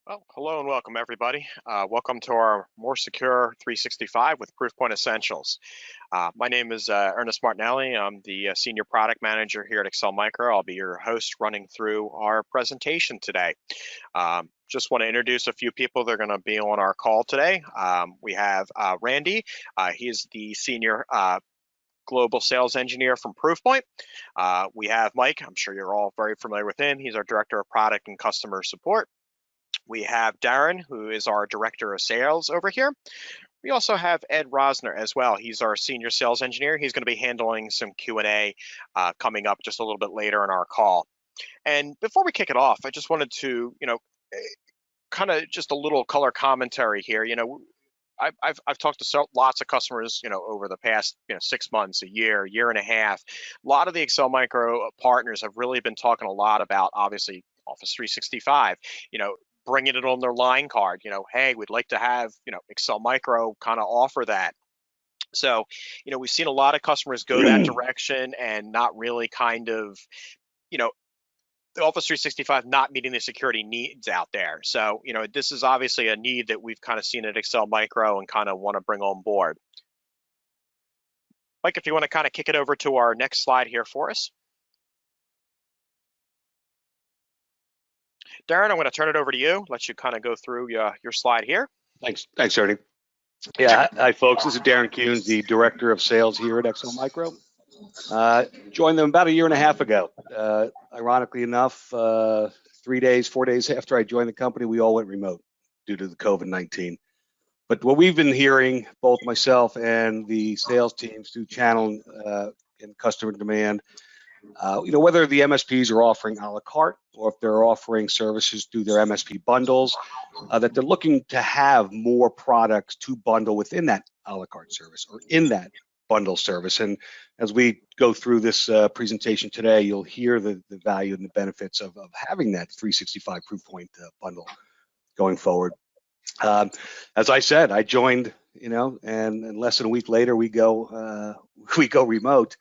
Well, hello and welcome everybody. Welcome to our More Secure 365 with Proofpoint Essentials. My name is Ernest Martinelli. I'm the Senior Product Manager here at Excel Micro. I'll be your host running through our presentation today. Just want to introduce a few people that are going to be on our call today. We have Randy. He's the Senior Global Sales Engineer from Proofpoint. We have Mike. I'm sure you're all very familiar with him. He's our Director of Product and Customer Support. We have Darren, who is our Director of Sales over here. We also have Ed Rosner as well. He's our Senior Sales Engineer. He's going to be handling some Q&A coming up just a little bit later in our call. And before we kick it off, I just wanted to, kind of just a little color commentary here. I've talked to lots of customers, over the past, 6 months, a year and a half. A lot of the Excel Micro partners have really been talking a lot about, obviously, Office 365, bringing it on their line card, hey, we'd like to have, Excel Micro kind of offer that. So, we've seen a lot of customers go that direction and not really kind of, the Office 365 not meeting the security needs out there. So, this is obviously a need that we've kind of seen at Excel Micro and kind of want to bring on board. Mike, if you want to kind of kick it over to our next slide here for us. Darren, I'm going to turn it over to you. Let you kind of go through your slide here. Thanks, Ernie. Yeah, hi folks. This is Darren Kuhns, the Director of Sales here at Excel Micro. Joined them about a year and a half ago. Ironically enough, 4 days after I joined the company, we all went remote due to the COVID-19. But what we've been hearing, both myself and the sales teams through channel and customer demand, whether the MSPs are offering a la carte or if they're offering services through their MSP bundles, that they're looking to have more products to bundle within that a la carte service or in that bundle service. And as we go through this presentation today, you'll hear the value and the benefits of having that 365 Proofpoint bundle going forward. As I said, I joined, and less than a week later, we go remote.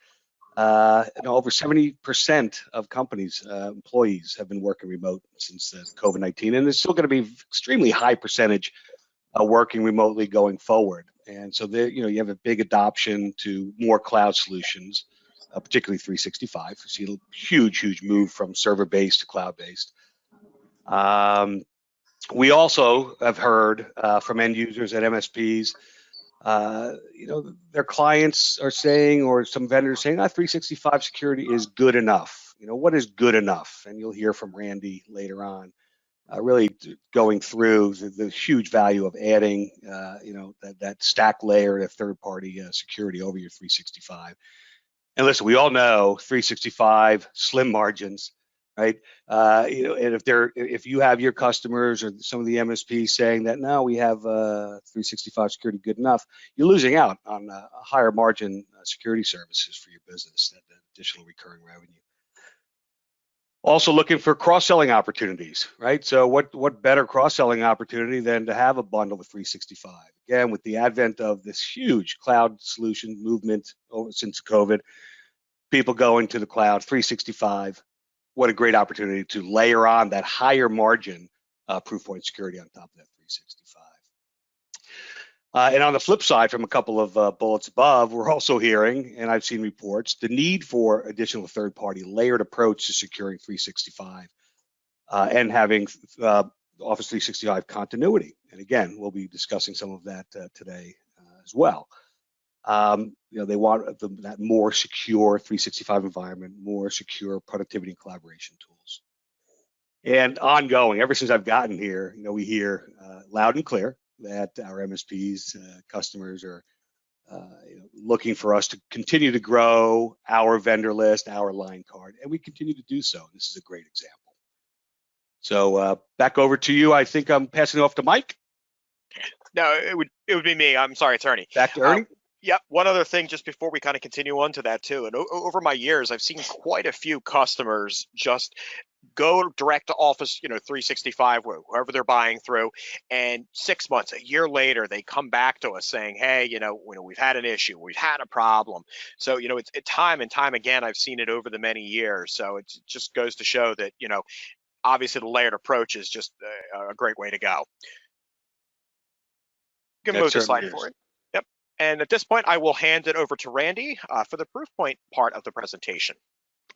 Over 70% of companies, employees have been working remote since COVID-19, and there's still going to be extremely high percentage working remotely going forward. And so there, you have a big adoption to more cloud solutions, particularly 365. You see a huge move from server-based to cloud-based. We also have heard from end users at MSPs, their clients are saying, or some vendors saying, 365 security is good enough. What is good enough? And you'll hear from Randy later on, really going through the huge value of adding, that stack layer of third-party security over your 365. And listen, we all know 365 slim margins, right? And if you have your customers or some of the MSPs saying that no, we have 365 security good enough, you're losing out on higher margin security services for your business, that additional recurring revenue. Also looking for cross-selling opportunities, right? So what better cross-selling opportunity than to have a bundle with 365? Again, with the advent of this huge cloud solution movement since COVID, people going to the cloud, 365. What a great opportunity to layer on that higher margin Proofpoint security on top of that 365. And on the flip side, from a couple of bullets above, we're also hearing, and I've seen reports, the need for additional third-party layered approach to securing 365 and having Office 365 continuity. And again, we'll be discussing some of that today as well. They want that more secure 365 environment, more secure productivity and collaboration tools. And ongoing, ever since I've gotten here, we hear loud and clear that our MSPs, customers are looking for us to continue to grow our vendor list, our line card, and we continue to do so. This is a great example. So back over to you. I think I'm passing it off to Mike. No, it would be me. I'm sorry, it's Ernie. Back to Ernie. Yep. One other thing, just before we kind of continue on to that too, and over my years, I've seen quite a few customers just go direct to Office, 365, whoever they're buying through, and 6 months, a year later, they come back to us saying, hey, we've had an issue, we've had a problem. So, it's time and time again, I've seen it over the many years. So it just goes to show that, obviously the layered approach is just a great way to go. You can That move the certainly slide is. forward. Yep. And at this point, I will hand it over to Randy for the Proofpoint part of the presentation.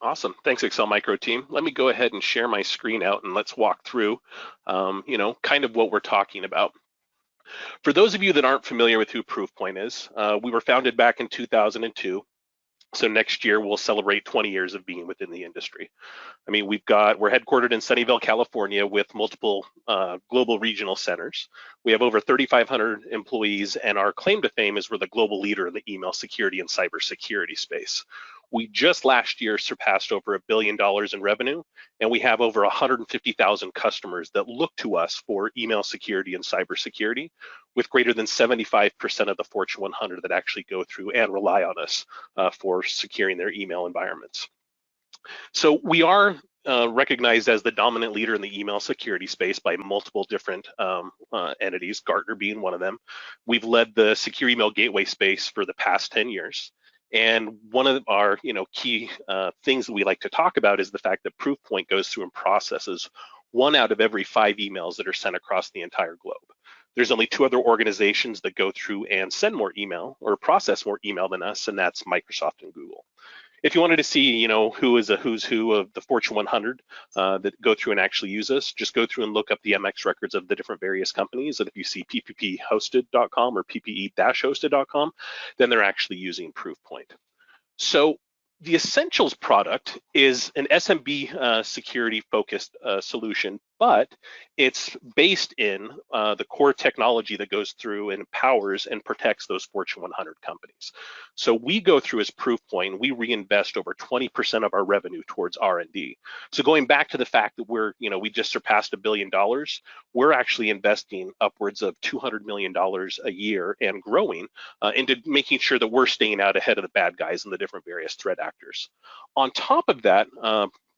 Awesome. Thanks, Excel Micro team. Let me go ahead and share my screen out and let's walk through, kind of what we're talking about. For those of you that aren't familiar with who Proofpoint is, we were founded back in 2002. So next year we'll celebrate 20 years of being within the industry. I mean, we're headquartered in Sunnyvale, California, with multiple global regional centers. We have over 3,500 employees, and our claim to fame is we're the global leader in the email security and cybersecurity space. We just last year surpassed over $1 billion in revenue, and we have over 150,000 customers that look to us for email security and cybersecurity, with greater than 75% of the Fortune 100 that actually go through and rely on us for securing their email environments. So we are recognized as the dominant leader in the email security space by multiple different entities, Gartner being one of them. We've led the secure email gateway space for the past 10 years. And one of our key things that we like to talk about is the fact that Proofpoint goes through and processes 1 out of every 5 emails that are sent across the entire globe. There's only 2 other organizations that go through and send more email or process more email than us, and that's Microsoft and Google. If you wanted to see, who is a who's who of the Fortune 100 that go through and actually use us, just go through and look up the MX records of the different various companies. And if you see ppp-hosted.com or ppe-hosted.com, then they're actually using Proofpoint. So the Essentials product is an SMB security-focused solution, but it's based in the core technology that goes through and empowers and protects those Fortune 100 companies. So we go through as Proofpoint, we reinvest over 20% of our revenue towards R&D. So going back to the fact that we just surpassed $1 billion, we're actually investing upwards of $200 million a year and growing into making sure that we're staying out ahead of the bad guys and the different various threat actors. On top of that,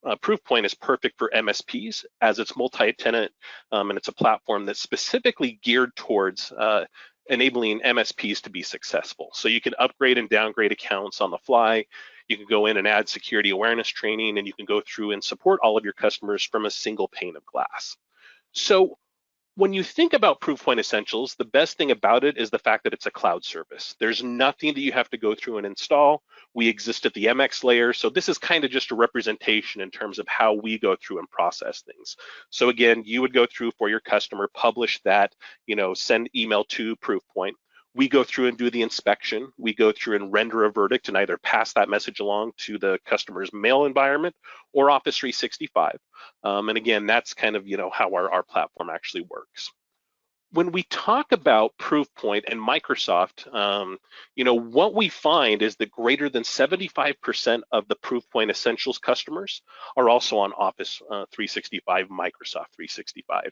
Proofpoint is perfect for MSPs as it's multi-tenant and it's a platform that's specifically geared towards enabling MSPs to be successful. So you can upgrade and downgrade accounts on the fly. You can go in and add security awareness training, and you can go through and support all of your customers from a single pane of glass. So when you think about Proofpoint Essentials, the best thing about it is the fact that it's a cloud service. There's nothing that you have to go through and install. We exist at the MX layer, so this is kind of just a representation in terms of how we go through and process things. So again, you would go through for your customer, publish that, send email to Proofpoint. We go through and do the inspection. We go through and render a verdict and either pass that message along to the customer's mail environment or Office 365. And again, that's kind of how our platform actually works. When we talk about Proofpoint and Microsoft, what we find is that greater than 75% of the Proofpoint Essentials customers are also on Office 365, Microsoft 365.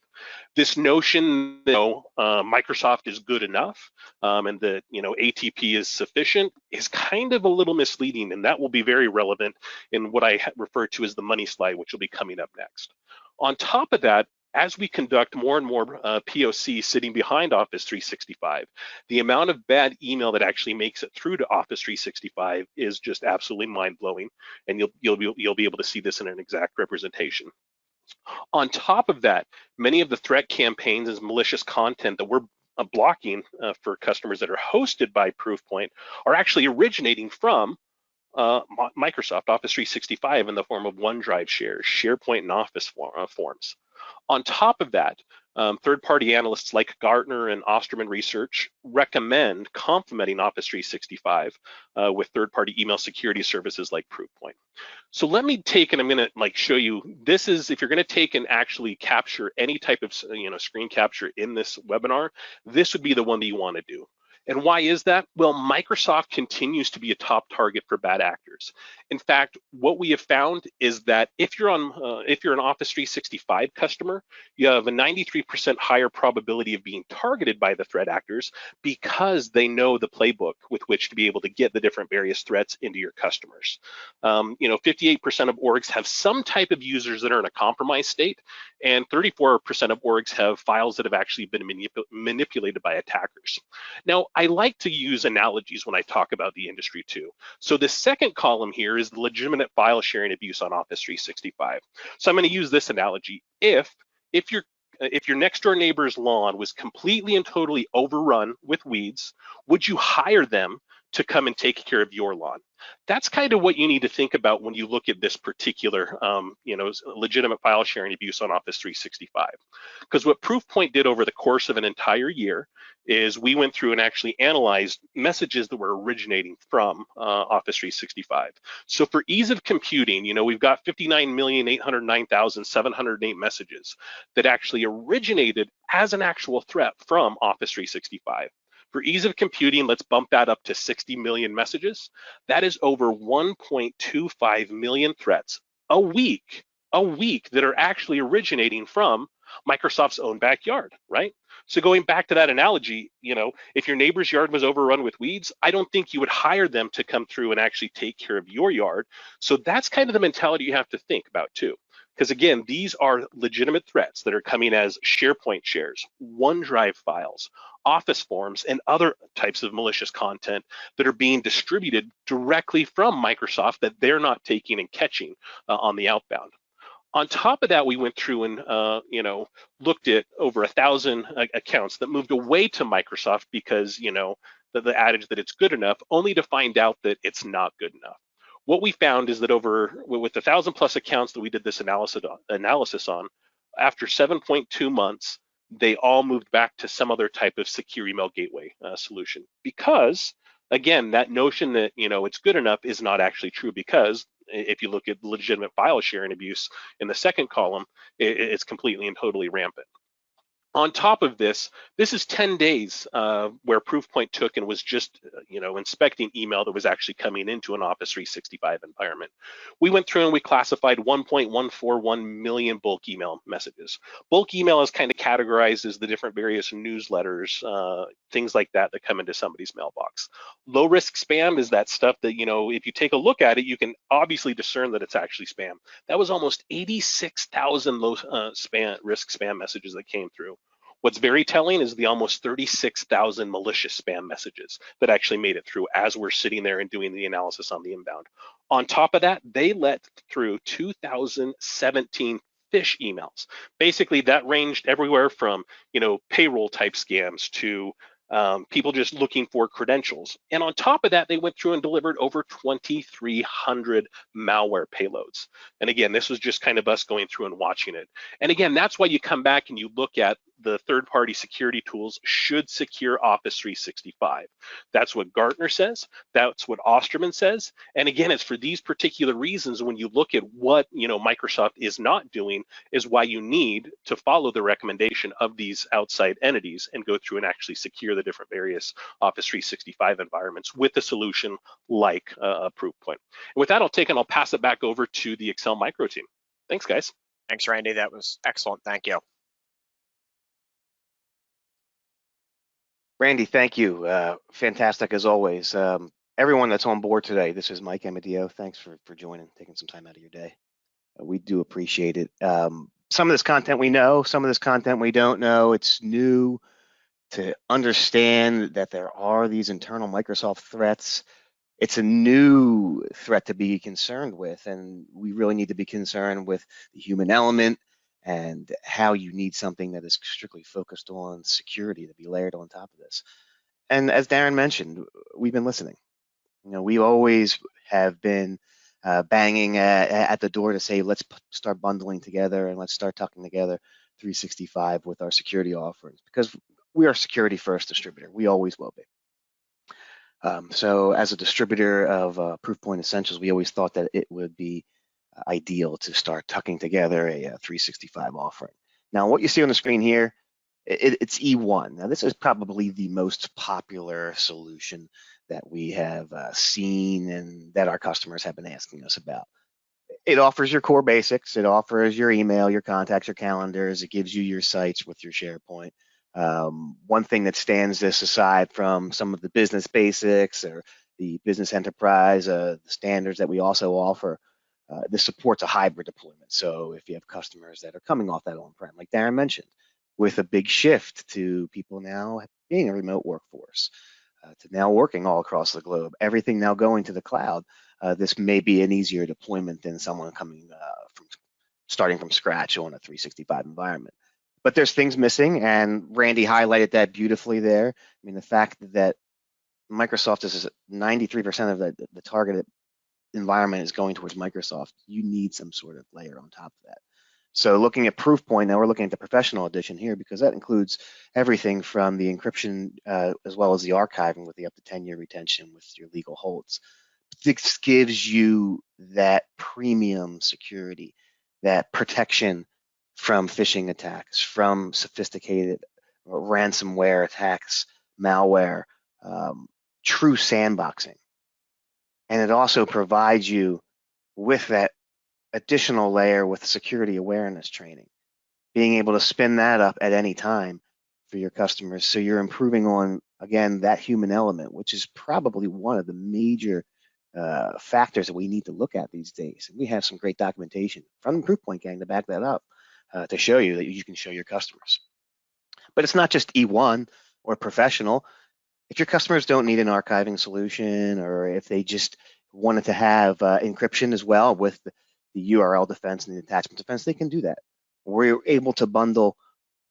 This notion that Microsoft is good enough and that ATP is sufficient is kind of a little misleading, and that will be very relevant in what I refer to as the money slide, which will be coming up next. On top of that, as we conduct more and more POCs sitting behind Office 365, the amount of bad email that actually makes it through to Office 365 is just absolutely mind-blowing, and you'll be able to see this in an exact representation. On top of that, many of the threat campaigns and malicious content that we're blocking for customers that are hosted by Proofpoint are actually originating from Microsoft Office 365 in the form of OneDrive shares, SharePoint, and Office forms. On top of that, third-party analysts like Gartner and Osterman Research recommend complementing Office 365 with third-party email security services like Proofpoint. So let me take, and I'm going to show you, this is, if you're going to take and actually capture any type of screen capture in this webinar, this would be the one that you want to do. And why is that? Well, Microsoft continues to be a top target for bad actors. In fact, what we have found is that if you're an Office 365 customer, you have a 93% higher probability of being targeted by the threat actors because they know the playbook with which to be able to get the different various threats into your customers. 58% of orgs have some type of users that are in a compromised state, and 34% of orgs have files that have actually been manipulated by attackers. Now, I like to use analogies when I talk about the industry too. So the second column here is the legitimate file sharing abuse on Office 365. So I'm going to use this analogy. If your next door neighbor's lawn was completely and totally overrun with weeds, would you hire them to come and take care of your lawn? That's kind of what you need to think about when you look at this particular, legitimate file sharing abuse on Office 365. Because what Proofpoint did over the course of an entire year is we went through and actually analyzed messages that were originating from Office 365. So for ease of computing, we've got 59,809,708 messages that actually originated as an actual threat from Office 365. For ease of computing, let's bump that up to 60 million messages. That is over 1.25 million threats a week that are actually originating from Microsoft's own backyard, right? So going back to that analogy, if your neighbor's yard was overrun with weeds, I don't think you would hire them to come through and actually take care of your yard. So that's kind of the mentality you have to think about too. Because again, these are legitimate threats that are coming as SharePoint shares, OneDrive files, Office forms, and other types of malicious content that are being distributed directly from Microsoft that they're not taking and catching on the outbound. On top of that, we went through and looked at over 1,000 accounts that moved away to Microsoft because the adage that it's good enough, only to find out that it's not good enough. What we found is that with the 1,000+ accounts that we did this analysis on, after 7.2 months, they all moved back to some other type of secure email gateway solution. Because again, that notion that it's good enough is not actually true, because if you look at legitimate file sharing abuse in the second column, it's completely and totally rampant. On top of this is 10 days where Proofpoint took and was just, inspecting email that was actually coming into an Office 365 environment. We went through and we classified 1.141 million bulk email messages. Bulk email is kind of categorized as the different various newsletters, things like that come into somebody's mailbox. Low risk spam is that stuff that, if you take a look at it, you can obviously discern that it's actually spam. That was almost 86,000 low risk spam messages that came through. What's very telling is the almost 36,000 malicious spam messages that actually made it through as we're sitting there and doing the analysis on the inbound. On top of that, they let through 2017 phish emails. Basically, that ranged everywhere from payroll type scams to people just looking for credentials. And on top of that, they went through and delivered over 2,300 malware payloads. And again, this was just kind of us going through and watching it. And again, that's why you come back and you look at the third-party security tools should secure Office 365. That's what Gartner says. That's what Osterman says. And again, it's for these particular reasons when you look at what Microsoft is not doing is why you need to follow the recommendation of these outside entities and go through and actually secure the different various Office 365 environments with a solution like Proofpoint. And with that, I'll pass it back over to the Excel Micro team. Thanks, guys. Thanks, Randy. That was excellent. Thank you. Randy, thank you. Fantastic as always. Everyone that's on board today, this is Mike Amadio. Thanks for joining, taking some time out of your day. We do appreciate it. Some of this content we know, some of this content we don't know. It's new to understand that there are these internal Microsoft threats. It's a new threat to be concerned with, and we really need to be concerned with the human element and how you need something that is strictly focused on security to be layered on top of this. And as Darren mentioned, we've been listening. We always have been banging at the door to say, let's start bundling together and let's start talking together 365 with our security offerings, because we are a security first distributor. We always will be. So as a distributor of Proofpoint Essentials, we always thought that it would be ideal to start tucking together a 365 offering. Now, what you see on the screen here, it's E1. Now, this is probably the most popular solution that we have seen and that our customers have been asking us about. It offers your core basics. It offers your email, your contacts, your calendars. It gives you your sites with your SharePoint. One thing that stands this aside from some of the business basics or the business enterprise standards that we also offer, this supports a hybrid deployment. So if you have customers that are coming off that on-prem, like Darren mentioned, with a big shift to people now being a remote workforce, to now working all across the globe, everything now going to the cloud, this may be an easier deployment than someone coming starting from scratch on a 365 environment. But there's things missing, and Randy highlighted that beautifully there. I mean, the fact that Microsoft is 93% of the targeted environment is going towards Microsoft, you need some sort of layer on top of that. So looking at Proofpoint, now we're looking at the professional edition here, because that includes everything from the encryption as well as the archiving with the up to 10-year retention with your legal holds. This gives you that premium security, that protection from phishing attacks, from sophisticated ransomware attacks, malware, true sandboxing. And it also provides you with that additional layer with security awareness training, being able to spin that up at any time for your customers. So you're improving on, again, that human element, which is probably one of the major factors that we need to look at these days. And we have some great documentation from the Proofpoint gang to back that up, to show you that you can show your customers. But it's not just E1 or professional. If your customers don't need an archiving solution, or if they just wanted to have encryption as well with the URL defense and the attachment defense, they can do that. We're able to bundle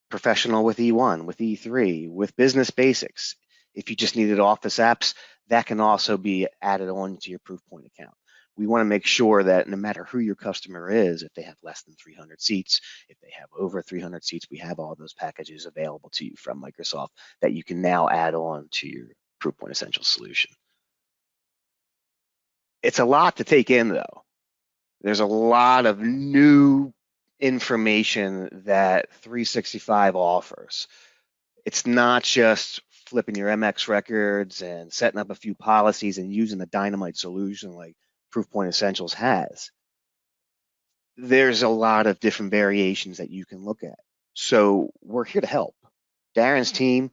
professional with E1, with E3, with business basics. If you just needed Office apps, that can also be added on to your Proofpoint account. We want to make sure that no matter who your customer is, if they have less than 300 seats, if they have over 300 seats, we have all those packages available to you from Microsoft that you can now add on to your Proofpoint Essentials solution. It's a lot to take in, though. There's a lot of new information that 365 offers. It's not just flipping your MX records and setting up a few policies and using a dynamite solution like Proofpoint Essentials has. There's a lot of different variations that you can look at. So we're here to help. Darren's team,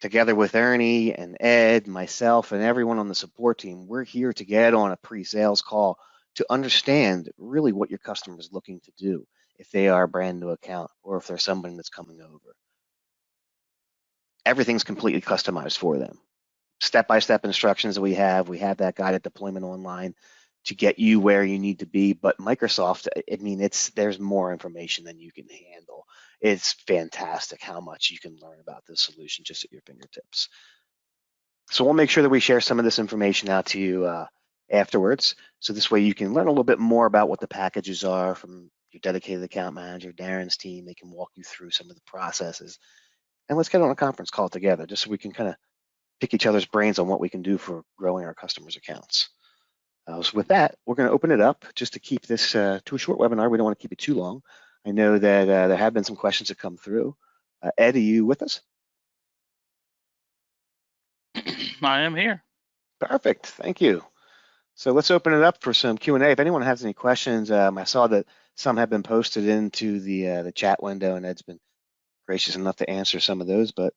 together with Ernie and Ed, myself, and everyone on the support team, we're here to get on a pre-sales call to understand really what your customer is looking to do, if they are a brand new account or if they're somebody that's coming over. Everything's completely customized for them. Step-by-step instructions that we have that guided deployment online to get you where you need to be. But Microsoft, I mean, there's more information than you can handle. It's fantastic how much you can learn about this solution just at your fingertips. So we'll make sure that we share some of this information out to you afterwards. So this way you can learn a little bit more about what the packages are from your dedicated account manager, Darren's team. They can walk you through some of the processes. And let's get on a conference call together just so we can kind of pick each other's brains on what we can do for growing our customers' accounts. So with that, we're going to open it up just to keep this to a short webinar. We don't want to keep it too long. I know that there have been some questions that come through. Ed, are you with us? I am here. Perfect. Thank you. So let's open it up for some Q&A. If anyone has any questions, I saw that some have been posted into the chat window, and Ed's been gracious enough to answer some of those. But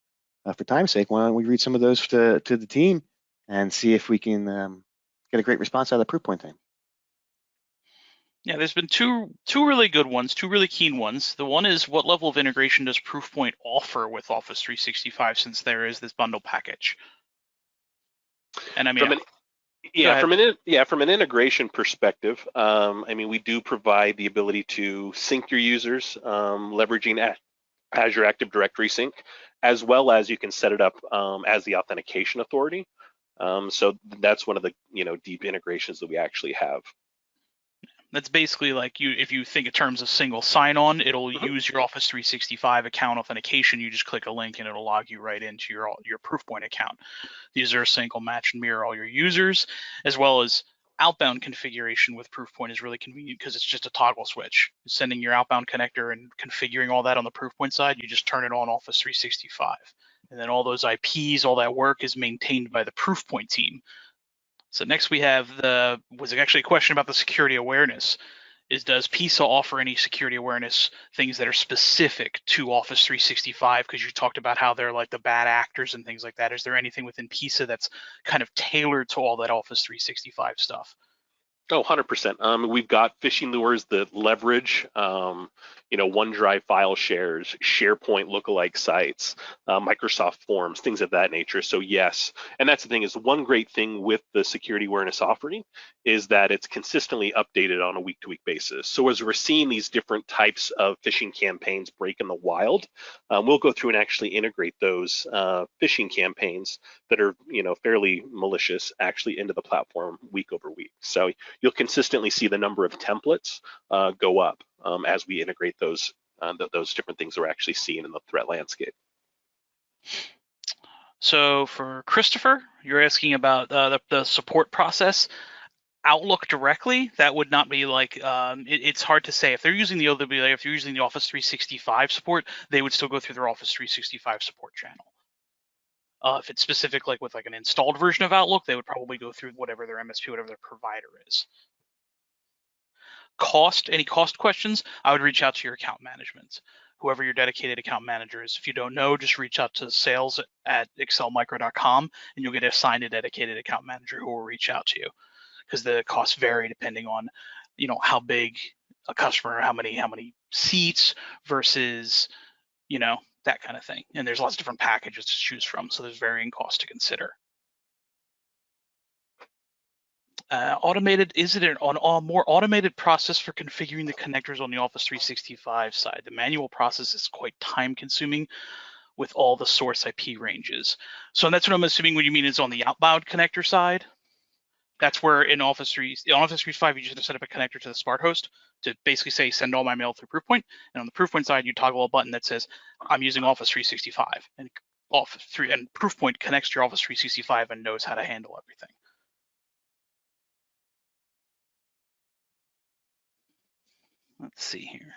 for time's sake, why don't we read some of those to the team and see if we can get a great response out of the Proofpoint team. Yeah, there's been two really good ones, two really keen ones. The one is, what level of integration does Proofpoint offer with Office 365 since there is this bundle package? And I mean, from an integration perspective, I mean, we do provide the ability to sync your users, leveraging Azure Active Directory Sync, as well as you can set it up as the authentication authority. So that's one of the deep integrations that we actually have. That's basically like if you think in terms of single sign-on, it'll use your Office 365 account authentication. You just click a link and it'll log you right into your Proofpoint account. The user sync will match and mirror all your users, as well as outbound configuration with Proofpoint is really convenient because it's just a toggle switch. Sending your outbound connector and configuring all that on the Proofpoint side, you just turn it on Office 365. And then all those IPs, all that work is maintained by the Proofpoint team. So next we have was actually a question about the security awareness. Does PISA offer any security awareness things that are specific to Office 365? Because you talked about how they're like the bad actors and things like that. Is there anything within PISA that's kind of tailored to all that Office 365 stuff? Oh, 100%. We've got phishing lures that leverage, OneDrive file shares, SharePoint lookalike sites, Microsoft Forms, things of that nature. So yes, and that's the thing, is one great thing with the security awareness offering is that it's consistently updated on a week-to-week basis. So as we're seeing these different types of phishing campaigns break in the wild, we'll go through and actually integrate those phishing campaigns that are fairly malicious actually into the platform week over week. So you'll consistently see the number of templates go up as we integrate those different things we're actually seeing in the threat landscape. So for Christopher, you're asking about the support process. Outlook directly, that would not be like, it's hard to say. If they're using the OWA, if you're using the Office 365 support, they would still go through their Office 365 support channel. If it's specific, like with like an installed version of Outlook, they would probably go through whatever their MSP, whatever their provider is. Any cost questions, I would reach out to your account management, whoever your dedicated account manager is. If you don't know, just reach out to sales@excelmicro.com and you'll get assigned a dedicated account manager who will reach out to you, because the costs vary depending on, how big a customer, how many seats versus, that kind of thing. And there's lots of different packages to choose from, so there's varying costs to consider. Is it a more automated process for configuring the connectors on the Office 365 side? The manual process is quite time consuming with all the source IP ranges. So that's what I'm assuming what you mean is on the outbound connector side. That's where in Office 365, you just set up a connector to the smart host to basically say, send all my mail through Proofpoint. And on the Proofpoint side, you toggle a button that says, I'm using Office 365. And Proofpoint connects to your Office 365 and knows how to handle everything. Let's see here.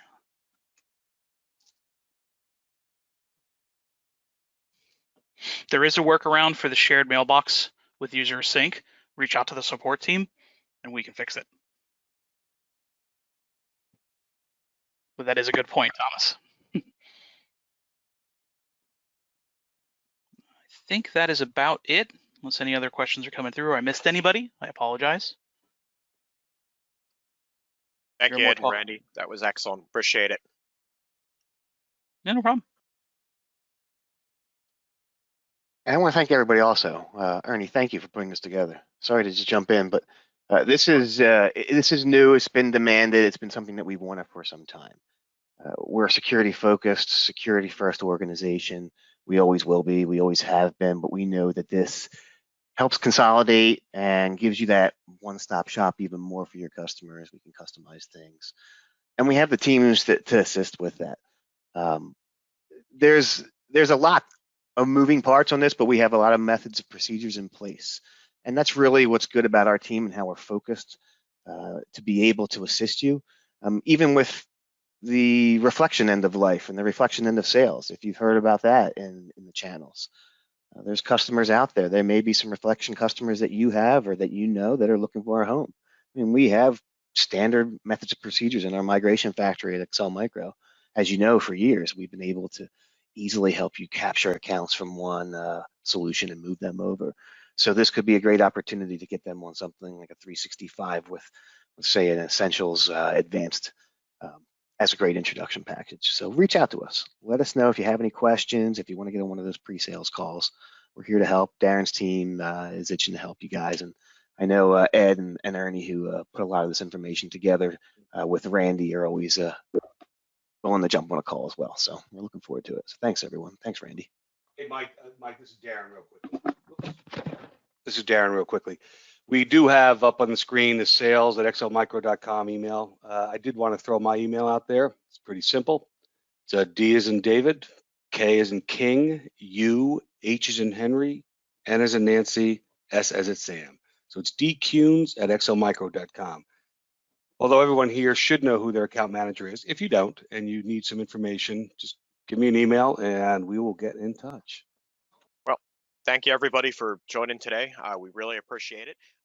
There is a workaround for the shared mailbox with user sync. Reach out to the support team and we can fix it. But that is a good point, Thomas. I think that is about it. Unless any other questions are coming through or I missed anybody, I apologize. Thank you, Ed and Randy. That was excellent. Appreciate it. Yeah, no problem. And I want to thank everybody also. Ernie, thank you for putting this together. Sorry to just jump in, but this is new. It's been demanded. It's been something that we've wanted for some time. We're a security-focused, security-first organization. We always will be. We always have been. But we know that this helps consolidate and gives you that one-stop shop even more for your customers. We can customize things, and we have the teams to assist with that. There's a lot of moving parts on this, but we have a lot of methods and procedures in place. And that's really what's good about our team and how we're focused to be able to assist you, even with the reflection end of life and the reflection end of sales. If you've heard about that in the channels, there's customers out there. There may be some reflection customers that you have or that you know that are looking for a home. I mean, we have standard methods and procedures in our migration factory at Excel Micro. As you know, for years, we've been able to easily help you capture accounts from one solution and move them over. So this could be a great opportunity to get them on something like a 365 with, let's say, an Essentials Advanced as a great introduction package. So reach out to us. Let us know if you have any questions, if you want to get on one of those pre-sales calls. We're here to help. Darren's team is itching to help you guys. And I know Ed and Ernie, who put a lot of this information together with Randy, are always willing to jump on a call as well. So we're looking forward to it. So thanks, everyone. Thanks, Randy. Hey, Mike, this is Darren real quickly. We do have up on the screen the sales@excelmicro.com email. I did want to throw my email out there. It's pretty simple. It's D as in David, K as in King, U, H as in Henry, N as in Nancy, S as in Sam. So it's dcunes@excelmicro.com. Although everyone here should know who their account manager is, if you don't and you need some information, just give me an email and we will get in touch. Well, thank you everybody for joining today. We really appreciate it.